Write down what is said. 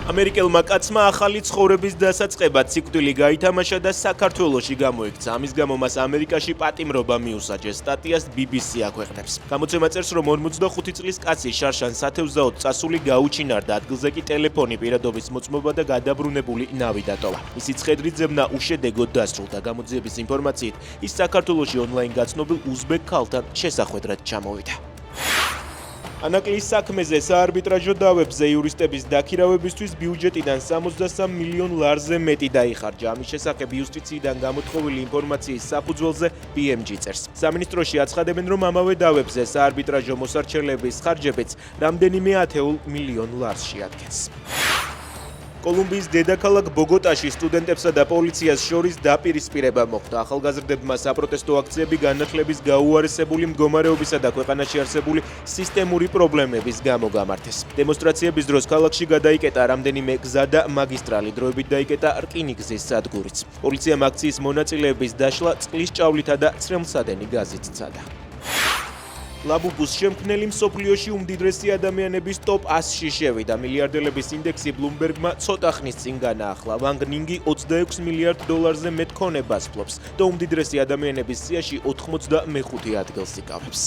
ამერიკელმა კაცმა ახალი ცხოვრების დასაწყებად სიკვდილი გაითამაშა და საქართველოში გამოიქცა. ამის გამო მას ამერიკაში პატიმრობა მიუსაჯეს. სტატიას BBC აქვეყნებს. გამოცემა წერს, რომ 45 წლის კაცი შარშან სათევზაოდ წასული გაუჩინარდა, ადგილზე კი ტელეფონი, პირადობის მოწმობა და გადაბრუნებული ნავი დატოვა. მისი ცხედრით ძებნა უშედეგოდ დასრულდა. გამოძიების ინფორმაციით, ის საქართველოში ონლაინ გაცნობილ უზბეკ ქალთან შესახვედრად ჩამოვიდა. ანაკლის საქმეზე საარბიტრაჟო დავებზე იურისტების დაქირავებისთვის ბიუჯეტიდან 63 მილიონ ლარზე მეტი დაიხარჯა. ამის შესახებ იუსტიციიდან გამოთხოვილი ინფორმაციის საფუძველზე BMG წერს. სამინისტროში აცხადებენ, რომ ამავე დავებზე საარბიტრაჟო მოსარჩელების ხარჯებიც რამდენიმე ათეულ მილიონ ლარს შეადგენს. კოლუმბიის დედაქალაქ ბოგოტაში სტუდენტებსა და პოლიციას შორის დაპირისპირება მოხდა. ახალგაზრდებმა საპროტესტო აქციები განახლების გაუარესებული მდგომარეობისა და ქვეყანაში არსებული სისტემური პრობლემების გამო გამართეს. დემონსტრაციების დროს ქალაქში გადაიკეტა რამდენიმე გზა და მაგისტრალი, დროებით დაიკეტა რკინიგზის სადგურიც. პოლიციამ აქციის მონაწილეების დაშლა წყლის ჭავლითა და ცრემლსადენი გაზით სცადა. ლაბუბუს შემქმნელი მსოფლიოში უმდიდრესი ადამიანების ტოპ 100-ში შევიდა. მილიარდელების ინდექსი ბლუმბერგმა ცოტა ხნის წინ განაახლა. ვანგ ნინგი 26 მილიარდ დოლარზე მეტ ქონებას ფლობს და უმდიდრესი ადამიანების სიაში 95 ადგილს იკავებს.